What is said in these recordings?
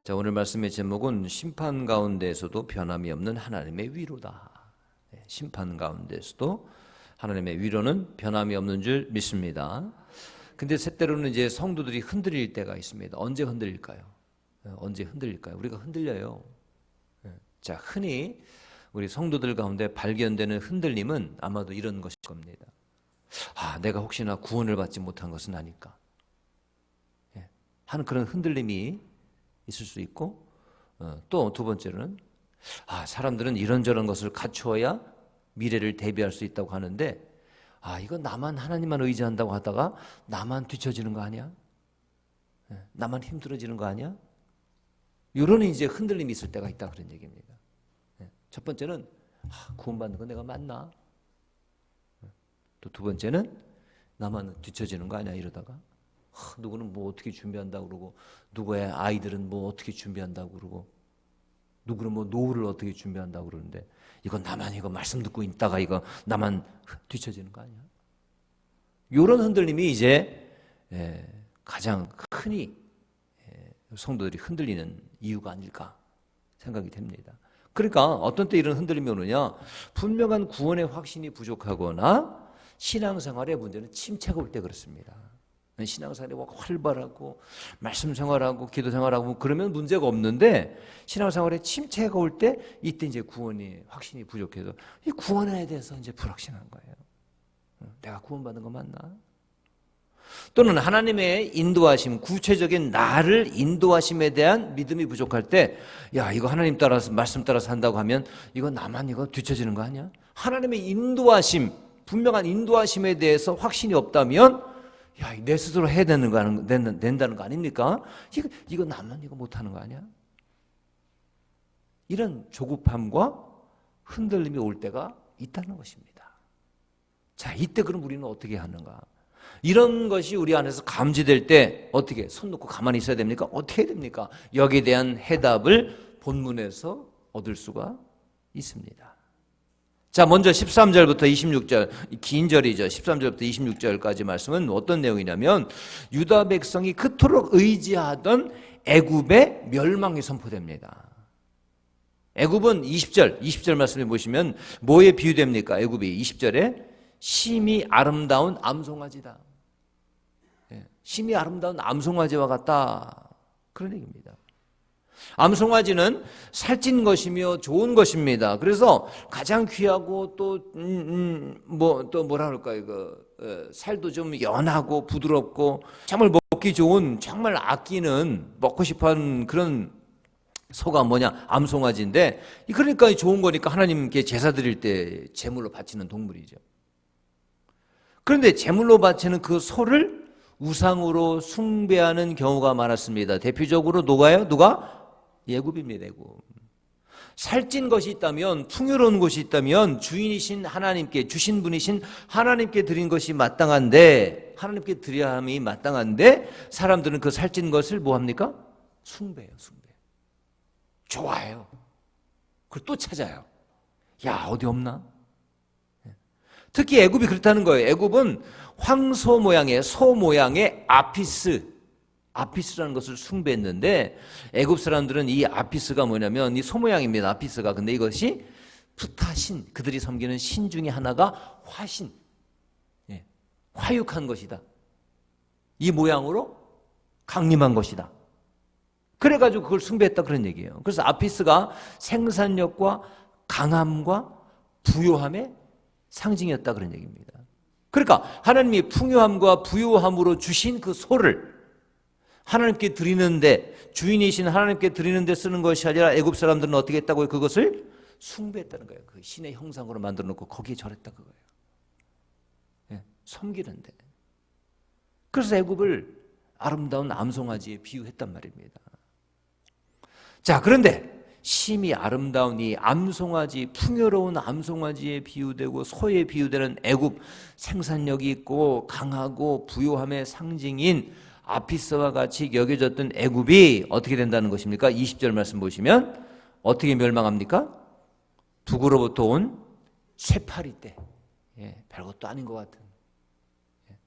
자, 오늘 말씀의 제목은 심판 가운데에서도 변함이 없는 하나님의 위로다. 심판 가운데에서도 하나님의 위로는 변함이 없는 줄 믿습니다. 근데 때로는 이제 성도들이 흔들릴 때가 있습니다. 언제 흔들릴까요? 언제 흔들릴까요? 우리가 흔들려요. 자, 흔히 우리 성도들 가운데 발견되는 흔들림은 아마도 이런 것일 겁니다. 내가 혹시나 구원을 받지 못한 것은 아닐까 하는 그런 흔들림이 있을 수 있고, 또 두 번째로는 사람들은 이런저런 것을 갖추어야 미래를 대비할 수 있다고 하는데, 이거 나만 하나님만 의지한다고 하다가 나만 뒤처지는 거 아니야? 나만 힘들어지는 거 아니야? 이런 이제 흔들림이 있을 때가 있다, 그런 얘기입니다. 첫 번째는 구원받는 건 내가 맞나? 또 두 번째는 나만 뒤처지는 거 아니야, 이러다가. 누구는 뭐 어떻게 준비한다고 그러고, 누구의 아이들은 뭐 어떻게 준비한다고 그러고, 누구는 뭐 노후를 어떻게 준비한다고 그러는데, 이건 나만 이거 말씀 듣고 있다가 이거 나만 뒤처지는 거 아니야? 이런 흔들림이 이제 가장 흔히 성도들이 흔들리는 이유가 아닐까 생각이 됩니다. 그러니까 어떤 때 이런 흔들림이 오느냐, 분명한 구원의 확신이 부족하거나 신앙생활의 문제는 침체가 올 때 그렇습니다. 신앙생활이 활발하고 말씀 생활하고 기도 생활하고 그러면 문제가 없는데, 신앙생활에 침체가 올 때 이때 이제 구원이 확신이 부족해서 이 구원에 대해서 이제 불확신한 거예요. 내가 구원받은 거 맞나? 또는 하나님의 인도하심, 구체적인 나를 인도하심에 대한 믿음이 부족할 때, 이거 하나님 따라서 말씀 따라서 한다고 하면 이거 나만 이거 뒤처지는 거 아니야? 하나님의 인도하심, 분명한 인도하심에 대해서 확신이 없다면 내 스스로 해야 된다는 거 아닙니까? 이거 나만 이거 못하는 거 아니야? 이런 조급함과 흔들림이 올 때가 있다는 것입니다. 자, 이때 그럼 우리는 어떻게 하는가? 이런 것이 우리 안에서 감지될 때 어떻게 손 놓고 가만히 있어야 됩니까? 어떻게 해야 됩니까? 여기에 대한 해답을 본문에서 얻을 수가 있습니다. 자, 먼저 13절부터 26절, 긴 절이죠. 13절부터 26절까지 말씀은 어떤 내용이냐면, 유다 백성이 그토록 의지하던 애굽의 멸망이 선포됩니다. 애굽은 20절 말씀해 보시면 뭐에 비유됩니까? 애굽이 20절에 심히 아름다운 암송아지다. 심히 아름다운 암송아지와 같다, 그런 얘기입니다. 암송아지는 살찐 것이며 좋은 것입니다. 그래서 가장 귀하고 또 뭐라 그럴까요? 살도 좀 연하고 부드럽고 정말 먹기 좋은, 정말 아끼는, 먹고 싶어하는 그런 소가 뭐냐? 암송아지인데, 그러니까 좋은 거니까 하나님께 제사 드릴 때 제물로 바치는 동물이죠. 그런데 제물로 바치는 그 소를 우상으로 숭배하는 경우가 많았습니다. 대표적으로 누가? 애굽입니다. 애굽. 살찐 것이 있다면, 풍요로운 것이 있다면 주인이신 하나님께, 주신 분이신 하나님께 드린 것이 마땅한데, 하나님께 드려야 함이 마땅한데, 사람들은 그 살찐 것을 뭐합니까? 숭배해요. 숭배. 좋아해요. 그걸 또 찾아요. 어디 없나? 특히 애굽이 그렇다는 거예요. 애굽은 황소 모양의, 소 모양의 아피스라는 것을 숭배했는데, 애굽 사람들은 이 아피스가 뭐냐면 이 소 모양입니다. 아피스가. 근데 이것이 푸타신, 그들이 섬기는 신 중에 하나가 화신, 화육한 것이다. 이 모양으로 강림한 것이다. 그래가지고 그걸 숭배했다, 그런 얘기예요. 그래서 아피스가 생산력과 강함과 부요함의 상징이었다, 그런 얘기입니다. 그러니까 하나님이 풍요함과 부요함으로 주신 그 소를 하나님께 드리는데, 주인이신 하나님께 드리는데 쓰는 것이 아니라 애굽 사람들은 어떻게 했다고요? 그것을 숭배했다는 거예요. 그 신의 형상으로 만들어 놓고 거기에 절했다, 그거예요. 섬기는데. 그래서 애굽을 아름다운 암송아지에 비유했단 말입니다. 자, 그런데 심히 아름다운 이 암송아지, 풍요로운 암송아지에 비유되고 소에 비유되는 애굽, 생산력이 있고 강하고 부요함의 상징인 아피스와 같이 여겨졌던 애굽이 어떻게 된다는 것입니까? 20절 말씀 보시면 어떻게 멸망합니까? 북으로부터 온 쇠파리 때, 별것도 아닌 것 같은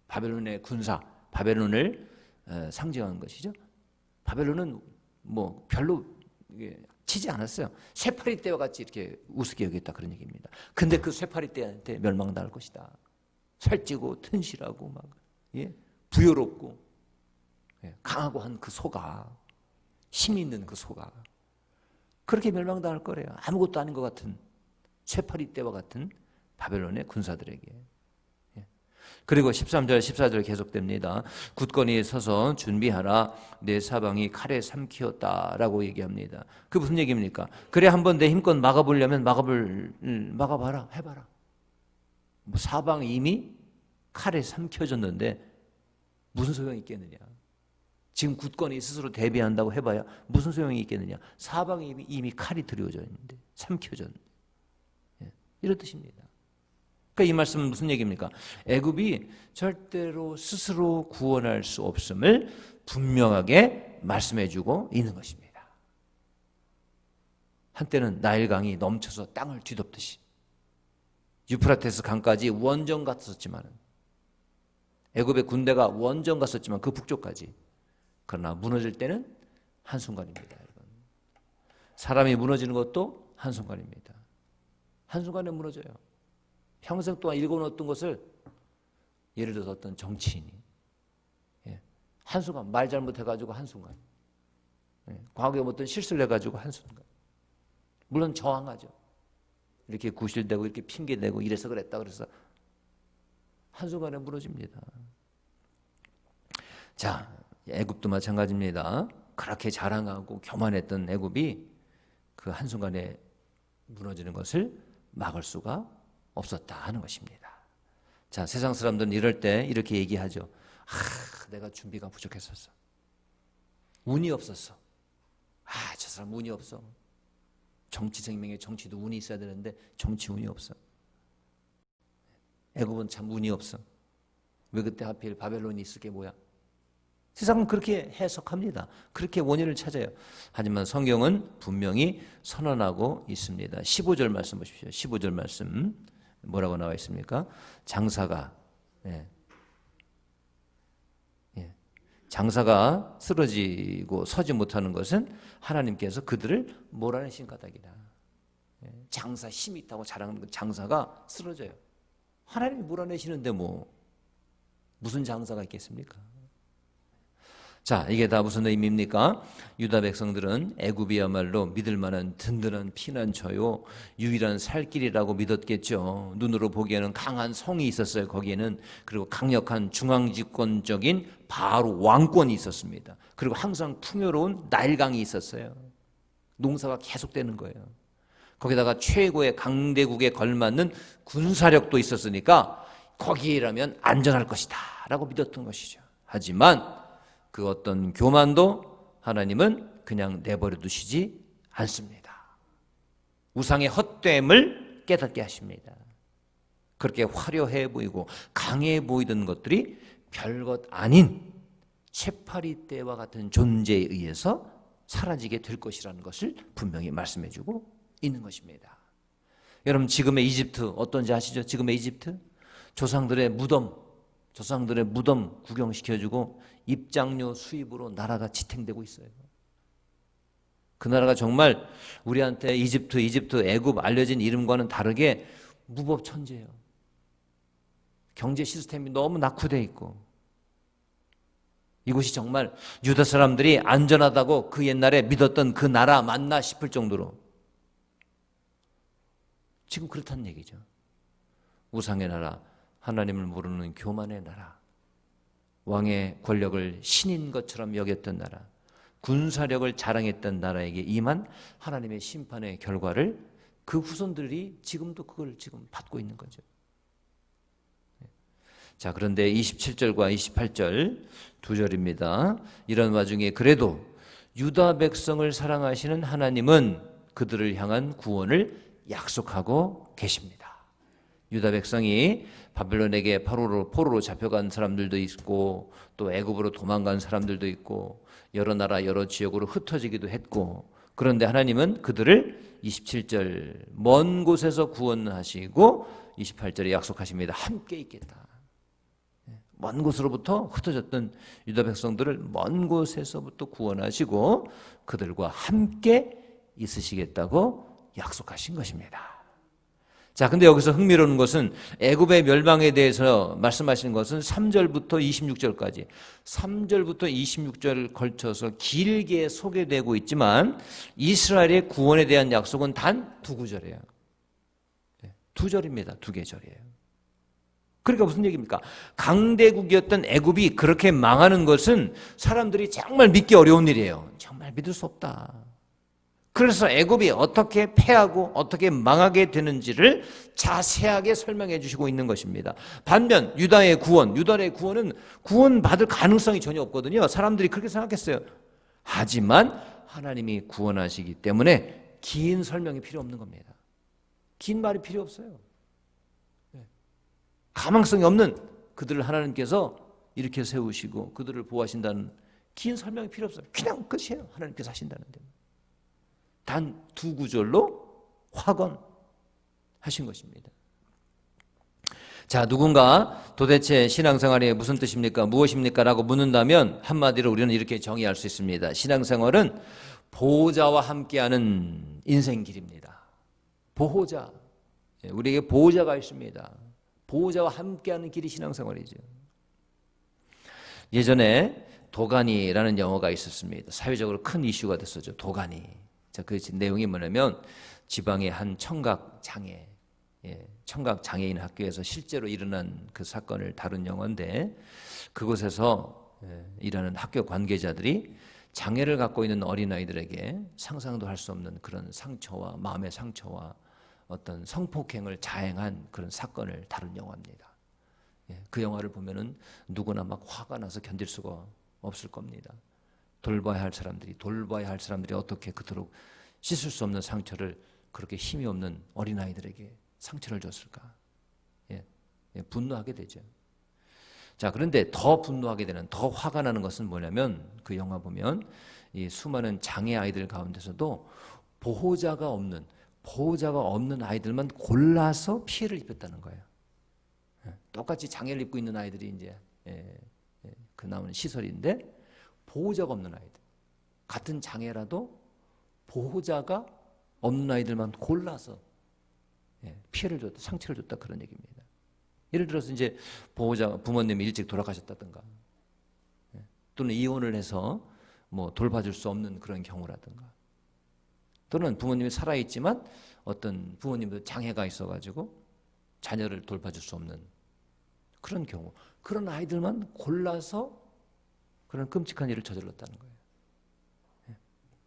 바벨론의 군사, 바벨론을 상징하는 것이죠. 바벨론은 뭐 별로 치지 않았어요. 쇠파리 떼와 같이 이렇게 우습게 여겼다 그런 얘기입니다. 근데 그 쇠파리 떼한테 멸망당할 것이다. 살찌고 튼실하고 막 부여롭고 강하고 한 그 소가, 힘 있는 그 소가 그렇게 멸망당할 거래요. 아무것도 아닌 것 같은 쇠파리 떼와 같은 바벨론의 군사들에게. 그리고 13절 14절 계속됩니다. 굳건히 서서 준비하라. 내 사방이 칼에 삼키었다라고 얘기합니다. 그게 무슨 얘기입니까? 그래 한번 내 힘껏 막아보려면 막아봐라, 해봐라. 뭐 사방이 이미 칼에 삼켜졌는데 무슨 소용이 있겠느냐. 지금 굳건히 스스로 대비한다고 해봐야 무슨 소용이 있겠느냐. 사방이 이미 칼이 들여져 있는데, 삼켜졌는데. 이런 뜻입니다. 그러니까 이 말씀은 무슨 얘기입니까? 애굽이 절대로 스스로 구원할 수 없음을 분명하게 말씀해주고 있는 것입니다. 한때는 나일강이 넘쳐서 땅을 뒤덮듯이 유프라테스 강까지 원정 갔었지만, 애굽의 군대가 원정 갔었지만 그 북쪽까지. 그러나 무너질 때는 한순간입니다. 여러분. 사람이 무너지는 것도 한순간입니다. 한순간에 무너져요. 평생 동안 읽어놓았던 것을, 예를 들어서 어떤 정치인이 한순간 말 잘못해가지고 한순간, 과거에 어떤 실수를 해가지고 한순간, 물론 저항하죠. 이렇게 구실대고 이렇게 핑계대고 이래서 그랬다 그래서 한순간에 무너집니다. 자, 애굽도 마찬가지입니다. 그렇게 자랑하고 교만했던 애굽이 그 한순간에 무너지는 것을 막을 수가 없었다 하는 것입니다. 자, 세상 사람들은 이럴 때 이렇게 얘기하죠. 내가 준비가 부족했었어. 운이 없었어. 저 사람 운이 없어. 정치 생명에 정치도 운이 있어야 되는데 정치 운이 없어. 애굽은 참 운이 없어. 왜 그때 하필 바벨론이 있을 게 뭐야? 세상은 그렇게 해석합니다. 그렇게 원인을 찾아요. 하지만 성경은 분명히 선언하고 있습니다. 15절 말씀 보십시오. 15절 말씀 뭐라고 나와 있습니까? 장사가 장사가 쓰러지고 서지 못하는 것은 하나님께서 그들을 몰아내신 까닭이다. 장사 힘이 있다고 자랑하는 그 장사가 쓰러져요. 하나님이 몰아내시는데 뭐 무슨 장사가 있겠습니까? 자, 이게 다 무슨 의미입니까? 유다 백성들은 애굽이야말로 믿을 만한 든든한 피난처요, 유일한 살 길이라고 믿었겠죠. 눈으로 보기에는 강한 성이 있었어요. 거기에는. 그리고 강력한 중앙집권적인 바로 왕권이 있었습니다. 그리고 항상 풍요로운 나일강이 있었어요. 농사가 계속되는 거예요. 거기다가 최고의 강대국에 걸맞는 군사력도 있었으니까 거기라면 안전할 것이다 라고 믿었던 것이죠. 하지만 그 어떤 교만도 하나님은 그냥 내버려 두시지 않습니다. 우상의 헛됨을 깨닫게 하십니다. 그렇게 화려해 보이고 강해 보이던 것들이 별것 아닌 쇠파리 떼와 같은 존재에 의해서 사라지게 될 것이라는 것을 분명히 말씀해 주고 있는 것입니다. 여러분, 지금의 이집트 어떤지 아시죠? 지금의 이집트? 조상들의 무덤 구경시켜주고 입장료 수입으로 나라가 지탱되고 있어요. 그 나라가 정말 우리한테 이집트, 애굽 알려진 이름과는 다르게 무법천지예요. 경제 시스템이 너무 낙후되어 있고, 이곳이 정말 유다 사람들이 안전하다고 그 옛날에 믿었던 그 나라 맞나 싶을 정도로 지금 그렇다는 얘기죠. 우상의 나라, 하나님을 모르는 교만의 나라, 왕의 권력을 신인 것처럼 여겼던 나라, 군사력을 자랑했던 나라에게 임한 하나님의 심판의 결과를 그 후손들이 지금도 그걸 지금 받고 있는 거죠. 자, 그런데 27절과 28절 두 절입니다. 이런 와중에 그래도 유다 백성을 사랑하시는 하나님은 그들을 향한 구원을 약속하고 계십니다. 유다 백성이 바벨론에게 포로로 잡혀간 사람들도 있고, 또 애굽으로 도망간 사람들도 있고, 여러 나라 여러 지역으로 흩어지기도 했고, 그런데 하나님은 그들을 27절 먼 곳에서 구원하시고 28절에 약속하십니다. 함께 있겠다. 먼 곳으로부터 흩어졌던 유다 백성들을 먼 곳에서부터 구원하시고 그들과 함께 있으시겠다고 약속하신 것입니다. 자, 근데 여기서 흥미로운 것은 애굽의 멸망에 대해서 말씀하시는 것은 3절부터 26절까지 3절부터 26절 걸쳐서 길게 소개되고 있지만 이스라엘의 구원에 대한 약속은 단 두 구절이에요. 두 절입니다. 두 계절이에요. 그러니까 무슨 얘기입니까? 강대국이었던 애굽이 그렇게 망하는 것은 사람들이 정말 믿기 어려운 일이에요. 정말 믿을 수 없다. 그래서 애굽이 어떻게 패하고 어떻게 망하게 되는지를 자세하게 설명해 주시고 있는 것입니다. 반면 유다의 구원은 구원받을 가능성이 전혀 없거든요. 사람들이 그렇게 생각했어요. 하지만 하나님이 구원하시기 때문에 긴 설명이 필요 없는 겁니다. 긴 말이 필요 없어요. 가망성이 없는 그들을 하나님께서 이렇게 세우시고 그들을 보호하신다는 긴 설명이 필요 없어요. 그냥 끝이에요. 하나님께서 하신다는 데. 단 두 구절로 확언하신 것입니다. 자, 누군가 도대체 신앙생활이 무슨 뜻입니까? 무엇입니까? 라고 묻는다면 한마디로 우리는 이렇게 정의할 수 있습니다. 신앙생활은 보호자와 함께하는 인생길입니다. 보호자. 우리에게 보호자가 있습니다. 보호자와 함께하는 길이 신앙생활이죠. 예전에 도가니라는 영어가 있었습니다. 사회적으로 큰 이슈가 됐었죠. 도가니. 자, 그 내용이 뭐냐면 지방의 한 청각 장애인 학교에서 실제로 일어난 그 사건을 다룬 영화인데 그곳에서 일하는 학교 관계자들이 장애를 갖고 있는 어린아이들에게 상상도 할 수 없는 그런 상처와 마음의 상처와 어떤 성폭행을 자행한 그런 사건을 다룬 영화입니다. 그 영화를 보면은 누구나 막 화가 나서 견딜 수가 없을 겁니다. 돌봐야 할 사람들이 어떻게 그토록 씻을 수 없는 상처를 그렇게 힘이 없는 어린아이들에게 상처를 줬을까? 분노하게 되죠. 자, 그런데 더 분노하게 되는, 더 화가 나는 것은 뭐냐면 그 영화 보면 이 수많은 장애 아이들 가운데서도 보호자가 없는 아이들만 골라서 피해를 입혔다는 거예요. 똑같이 장애를 입고 있는 아이들이 이제 그 나오는 시설인데 보호자가 없는 아이들, 같은 장애라도 보호자가 없는 아이들만 골라서 피해를 줬다, 상처를 줬다 그런 얘기입니다. 예를 들어서 이제 부모님이 일찍 돌아가셨다든가, 또는 이혼을 해서 뭐 돌봐줄 수 없는 그런 경우라든가, 또는 부모님이 살아있지만 어떤 부모님도 장애가 있어가지고 자녀를 돌봐줄 수 없는 그런 경우, 그런 아이들만 골라서 그런 끔찍한 일을 저질렀다는 거예요.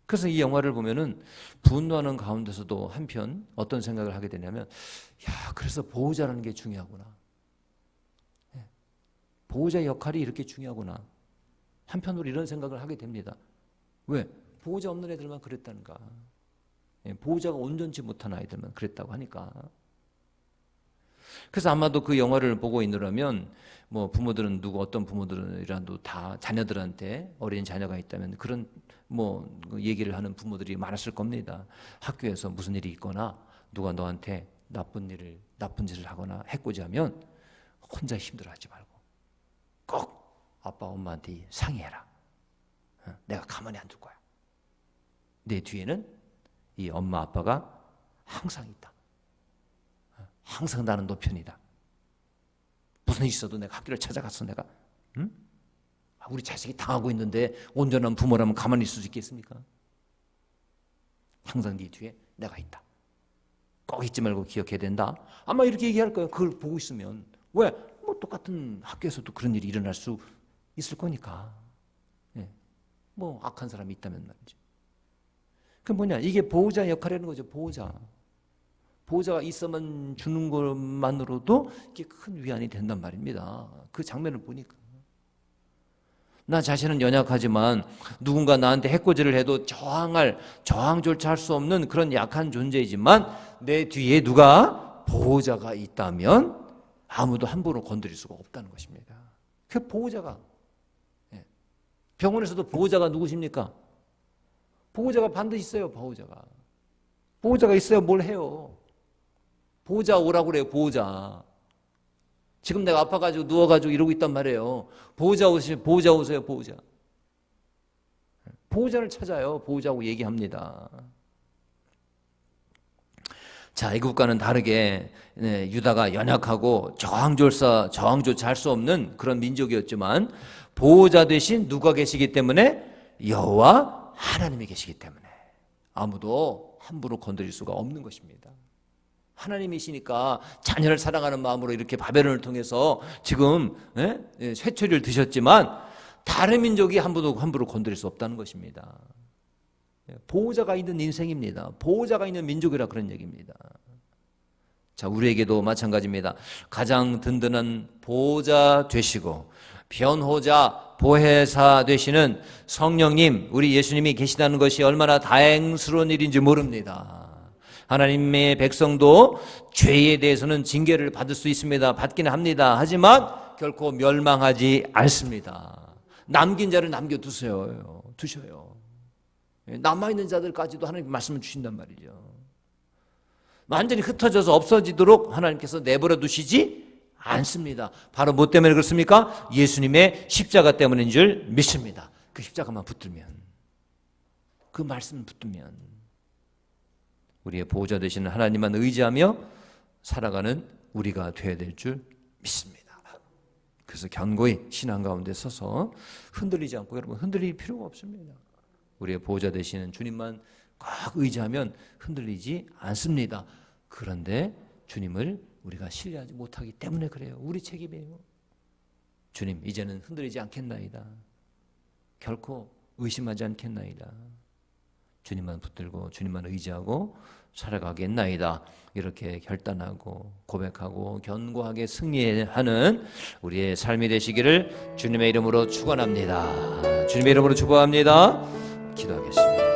그래서 이 영화를 보면은 분노하는 가운데서도 한편 어떤 생각을 하게 되냐면, 야, 그래서 보호자라는 게 중요하구나. 보호자의 역할이 이렇게 중요하구나. 한편으로 이런 생각을 하게 됩니다. 왜? 보호자 없는 애들만 그랬다는가. 보호자가 온전치 못한 아이들만 그랬다고 하니까. 그래서 아마도 그 영화를 보고 있느라면 뭐 부모들은 어떤 부모들이라도 다 자녀들한테, 어린 자녀가 있다면 그런 뭐 얘기를 하는 부모들이 많았을 겁니다. 학교에서 무슨 일이 있거나 누가 너한테 나쁜 짓을 하거나 해코지하면 혼자 힘들어하지 말고 꼭 아빠 엄마한테 상의해라. 내가 가만히 안 둘 거야. 내 뒤에는 이 엄마 아빠가 항상 있다. 항상 나는 너 편이다. 무슨 일 있어도 내가 학교를 찾아가서 내가 우리 자식이 당하고 있는데 온전한 부모라면 가만히 있을 수 있겠습니까? 항상 네 뒤에 내가 있다. 꼭 잊지 말고 기억해야 된다. 아마 이렇게 얘기할 거예요. 그걸 보고 있으면. 왜? 뭐 똑같은 학교에서도 그런 일이 일어날 수 있을 거니까. 뭐 악한 사람이 있다면 말이죠. 그 뭐냐? 이게 보호자 역할이라는 거죠. 보호자가 있어만 주는 것만으로도 이게 큰 위안이 된단 말입니다. 그 장면을 보니까. 나 자신은 연약하지만 누군가 나한테 해코지를 해도 저항조차 할 수 없는 그런 약한 존재이지만 내 뒤에 누가 보호자가 있다면 아무도 함부로 건드릴 수가 없다는 것입니다. 그 보호자가, 병원에서도 보호자가 누구십니까? 보호자가 반드시 있어요. 보호자가 있어야 뭘 해요. 보호자 오라고 그래요. 보호자. 지금 내가 아파가지고 누워가지고 이러고 있단 말이에요. 보호자 오세요. 보호자 오세요. 보호자. 보호자를 찾아요. 보호자하고 얘기합니다. 자, 애굽과는 다르게 유다가 연약하고 저항조차 할 수 없는 그런 민족이었지만 보호자 대신 누가 계시기 때문에 여호와 하나님이 계시기 때문에 아무도 함부로 건드릴 수가 없는 것입니다. 하나님이시니까 자녀를 사랑하는 마음으로 이렇게 바벨론을 통해서 지금 회초리를 드셨지만 다른 민족이 함부로 건드릴 수 없다는 것입니다. 보호자가 있는 인생입니다. 보호자가 있는 민족이라 그런 얘기입니다. 자, 우리에게도 마찬가지입니다. 가장 든든한 보호자 되시고 변호자, 보혜사 되시는 성령님, 우리 예수님이 계시다는 것이 얼마나 다행스러운 일인지 모릅니다. 하나님의 백성도 죄에 대해서는 징계를 받을 수 있습니다. 받기는 합니다. 하지만 결코 멸망하지 않습니다. 남긴 자를 남겨두세요. 두셔요. 남아있는 자들까지도 하나님 말씀을 주신단 말이죠. 완전히 흩어져서 없어지도록 하나님께서 내버려 두시지 않습니다. 바로 뭐 때문에 그렇습니까? 예수님의 십자가 때문인 줄 믿습니다. 그 십자가만 붙들면, 그 말씀 붙들면 우리의 보호자 되시는 하나님만 의지하며 살아가는 우리가 되어야 될 줄 믿습니다. 그래서 견고히 신앙 가운데 서서 흔들리지 않고, 여러분 흔들릴 필요가 없습니다. 우리의 보호자 되시는 주님만 꼭 의지하면 흔들리지 않습니다. 그런데 주님을 우리가 신뢰하지 못하기 때문에 그래요. 우리 책임이에요. 주님, 이제는 흔들리지 않겠나이다. 결코 의심하지 않겠나이다. 주님만 붙들고 주님만 의지하고 살아가겠나이다. 이렇게 결단하고 고백하고 견고하게 승리하는 우리의 삶이 되시기를 주님의 이름으로 축원합니다. 주님의 이름으로 축복합니다. 기도하겠습니다.